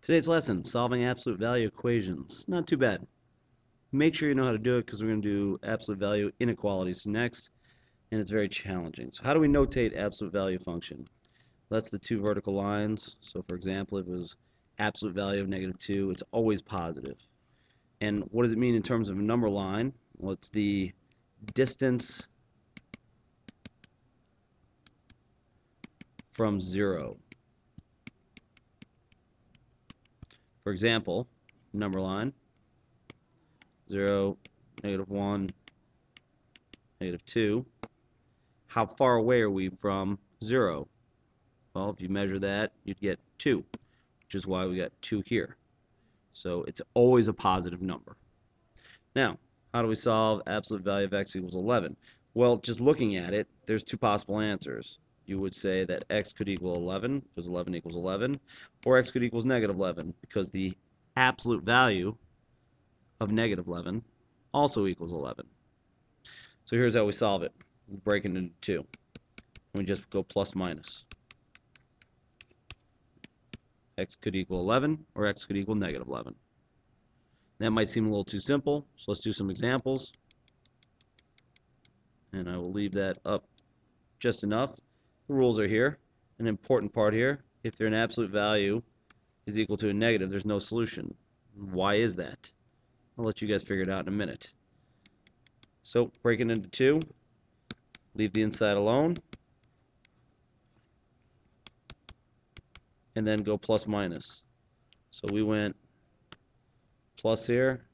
Today's lesson, solving absolute value equations. Not too bad. Make sure you know how to do it because we're going to do absolute value inequalities next, and it's very challenging. So how do we notate absolute value function? That's the two vertical lines. So for example, if it was absolute value of -2, it's always positive. And what does it mean in terms of a number line? Well, it's the distance from 0. For example, number line 0, -1, -2. How far away are we from 0? Well, if you measure that, you'd get 2, which is why we got 2 here. So it's always a positive number. Now, how do we solve absolute value of x equals 11? Well, just looking at it, there's two possible answers. You would say that x could equal 11 because 11 equals 11, or x could equals -11 because the absolute value of -11 also equals 11. So here's how we solve it. We break it into two. We just go plus minus. X could equal 11 or x could equal -11. That might seem a little too simple, so let's do some examples. And I will leave that up just enough. The rules are here. An important part here, if an absolute value is equal to a negative, there's no solution. Why is that? I'll let you guys figure it out in a minute. So break it into two, leave the inside alone, and then go plus minus. So we went plus here,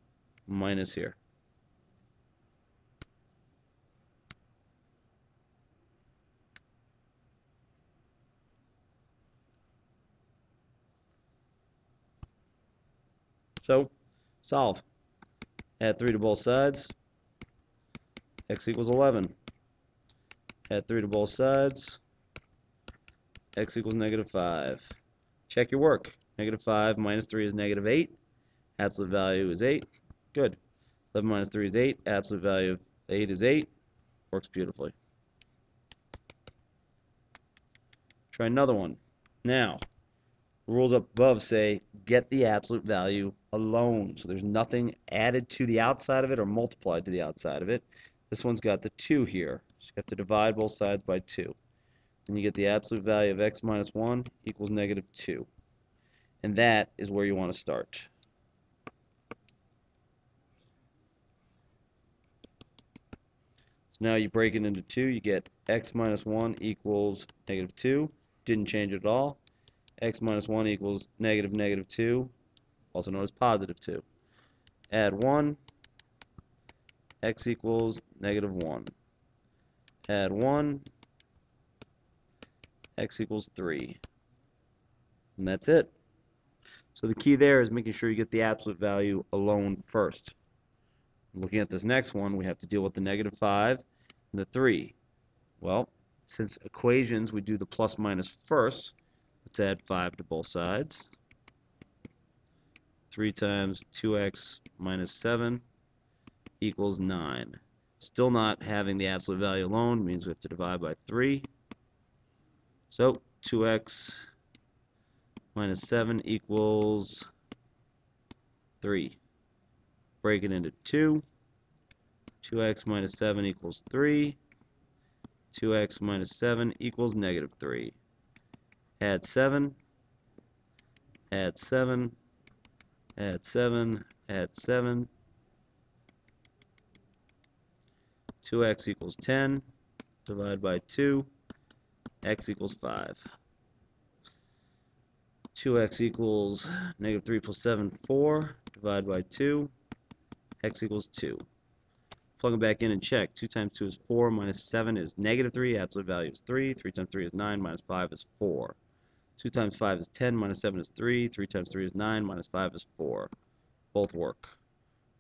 minus here. So solve. Add 3 to both sides. X equals 11. Add 3 to both sides. X equals -5. Check your work. -5 minus 3 is -8. Absolute value is 8. Good. 11 minus 3 is 8. Absolute value of 8 is 8. Works beautifully. Try another one. Now, the rules up above say get the absolute value alone. So there's nothing added to the outside of it or multiplied to the outside of it. This one's got the 2 here. So you have to divide both sides by 2. And you get the absolute value of x minus 1 equals -2. And that is where you want to start. So now you break it into 2. You get x minus 1 equals -2. Didn't change it at all. X minus 1 equals -2, also known as +2. Add 1. X equals -1. Add 1. X equals 3. And that's it. So the key there is making sure you get the absolute value alone first. Looking at this next one, we have to deal with the -5 and the 3. Well, since equations, we do the plus minus first. Let's add 5 to both sides. 3 times 2x minus 7 equals 9. Still not having the absolute value alone means we have to divide by 3. So 2x minus 7 equals 3. Break it into 2. 2x minus 7 equals 3. 2x minus 7 equals -3. Add 7. Add 7. Add 7. Add 7. 2x equals 10. Divide by 2. X equals 5. 2x equals -3 plus 7, 4. Divide by 2. X equals 2. Plug them back in and check. 2 times 2 is 4, minus 7 is -3. Absolute value is 3. 3 times 3 is 9, minus 5 is 4. 2 times 5 is 10, minus 7 is 3. 3 times 3 is 9, minus 5 is 4. Both work.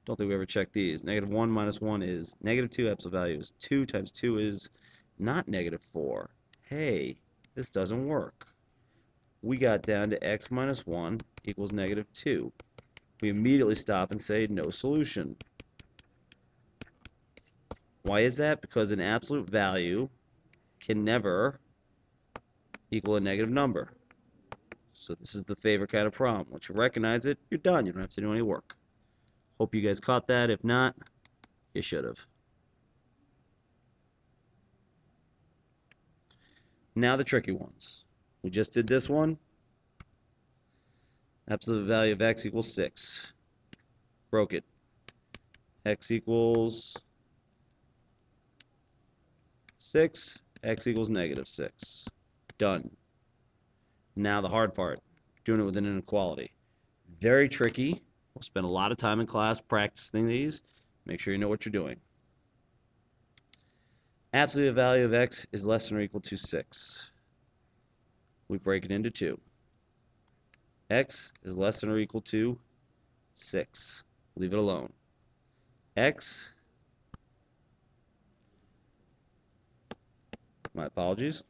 Don't think we ever checked these. -1 minus 1 is -2. Absolute value is 2 times 2 is not -4. Hey, this doesn't work. We got down to x minus 1 equals -2. We immediately stop and say no solution. Why is that? Because an absolute value can never equal a negative number. So this is the favorite kind of problem. Once you recognize it, you're done. You don't have to do any work. Hope you guys caught that. If not, you should have. Now the tricky ones. We just did this one. Absolute value of x equals 6. Broke it. X equals 6. X equals negative 6. Done. Now the hard part. Doing it with an inequality. Very tricky. We'll spend a lot of time in class practicing these. Make sure you know what you're doing. Absolute value of x is less than or equal to 6. We break it into 2. X is less than or equal to 6. Leave it alone. X, my apologies.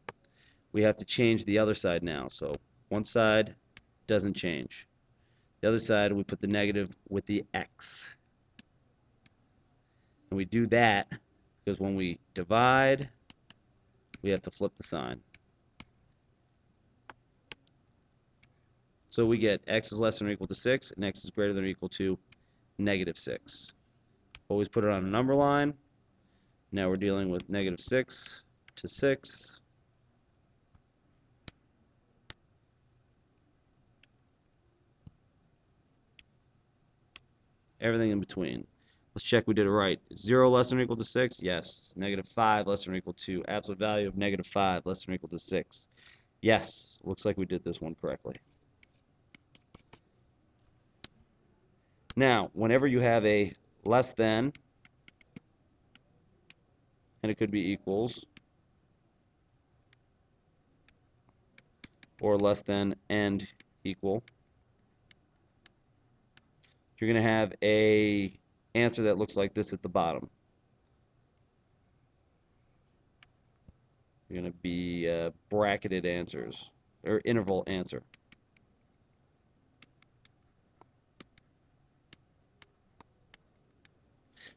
We have to change the other side now. So one side doesn't change. The other side, we put the negative with the x. And we do that because when we divide, we have to flip the sign. So we get x is less than or equal to 6, and x is greater than or equal to negative 6. Always put it on a number line. Now we're dealing with negative 6 to 6. Everything in between. Let's check we did it right. Is 0 less than or equal to 6? Yes. Negative 5 less than or equal to absolute value of negative 5 less than or equal to 6. Yes. Looks like we did this one correctly. Now, whenever you have a less than, and it could be equals, or less than and equal, you're going to have a answer that looks like this at the bottom. You're going to be bracketed answers, or interval answer.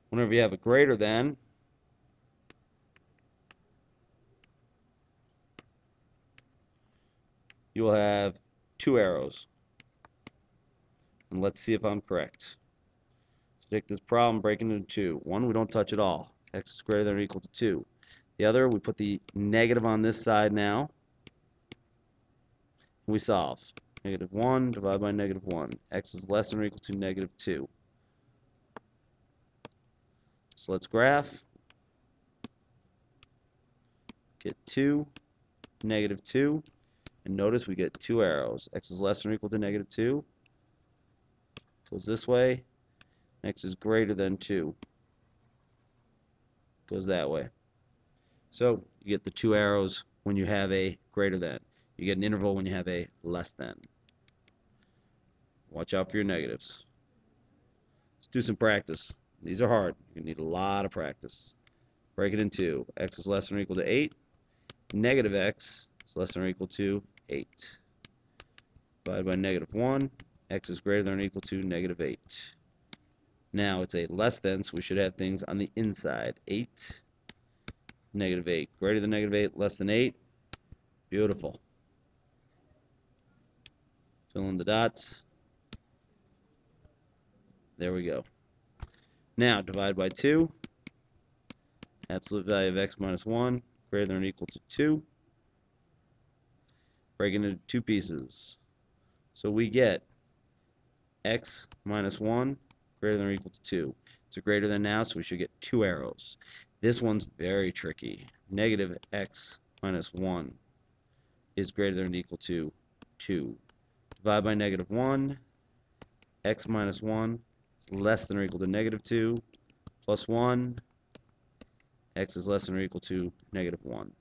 Whenever you have a greater than, you will have 2 arrows. And let's see if I'm correct. So take this problem, break it into 2. One, we don't touch at all. X is greater than or equal to 2. The other, we put the negative on this side now. We solve. Negative 1 divided by negative 1. X is less than or equal to negative 2. So let's graph. Get 2, negative 2. And notice we get 2 arrows. X is less than or equal to negative 2. Goes this way. X is greater than 2. Goes that way. So you get the 2 arrows when you have a greater than. You get an interval when you have a less than. Watch out for your negatives. Let's do some practice. These are hard. You need a lot of practice. Break it in 2. X is less than or equal to 8. Negative x is less than or equal to 8. Divided by negative 1. X is greater than or equal to negative 8. Now it's a less than, so we should have things on the inside. 8, negative 8. Greater than negative 8, less than 8. Beautiful. Fill in the dots. There we go. Now divide by 2. Absolute value of x minus 1 greater than or equal to 2. Break it into 2 pieces. So we get x minus 1 greater than or equal to 2. It's a greater than now, so we should get 2 arrows. This one's very tricky. Negative x minus 1 is greater than or equal to 2. Divide by negative 1. X minus 1 is less than or equal to negative 2. Plus 1. X is less than or equal to negative 1.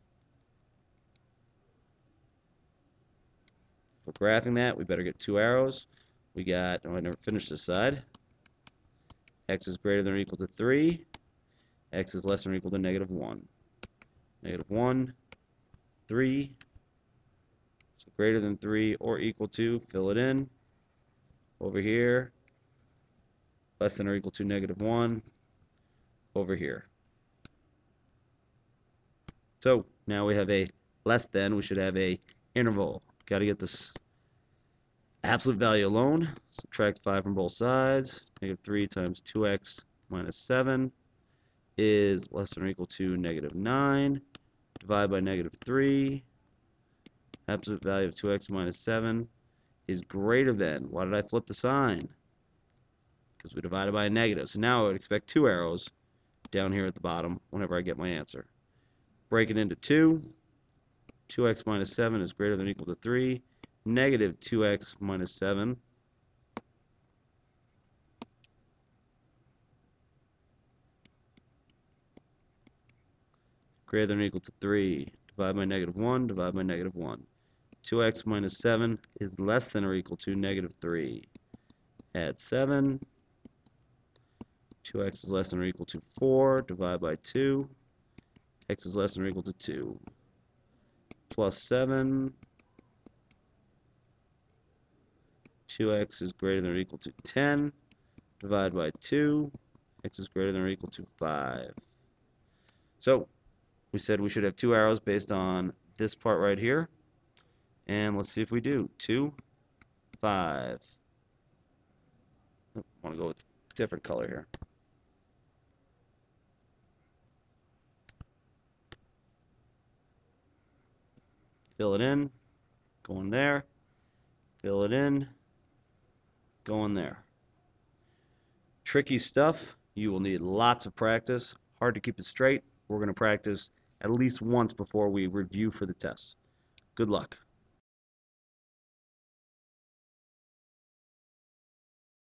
For graphing that, we better get 2 arrows. We got, oh, I never finished this side. X is greater than or equal to 3. X is less than or equal to negative 1. Negative 1, 3. So greater than 3 or equal to, fill it in. Over here, less than or equal to negative 1. Over here. So now we have a less than, we should have a interval. Got to get this Absolute value alone, subtract 5 from both sides. Negative 3 times 2x minus 7 is less than or equal to negative 9. Divide by negative 3. Absolute value of 2x minus 7 is greater than. Why did I flip the sign? Because we divided by a negative. So now I would expect 2 arrows down here at the bottom whenever I get my answer. Break it into 2. 2x minus 7 is greater than or equal to 3. Negative 2x minus 7 greater than or equal to 3. Divide by negative 1, divide by negative 1. 2x minus 7 is less than or equal to negative 3. Add 7. 2x is less than or equal to 4. Divide by 2. X is less than or equal to 2. Plus 7. 2x is greater than or equal to 10. Divide by 2. X is greater than or equal to 5. So we said we should have 2 arrows based on this part right here. And let's see if we do. 2, 5. I want to go with a different color here. Fill it in. Going there. Fill it in. Going there. Tricky stuff. You will need lots of practice. Hard to keep it straight. We're going to practice at least once before we review for the test. Good luck.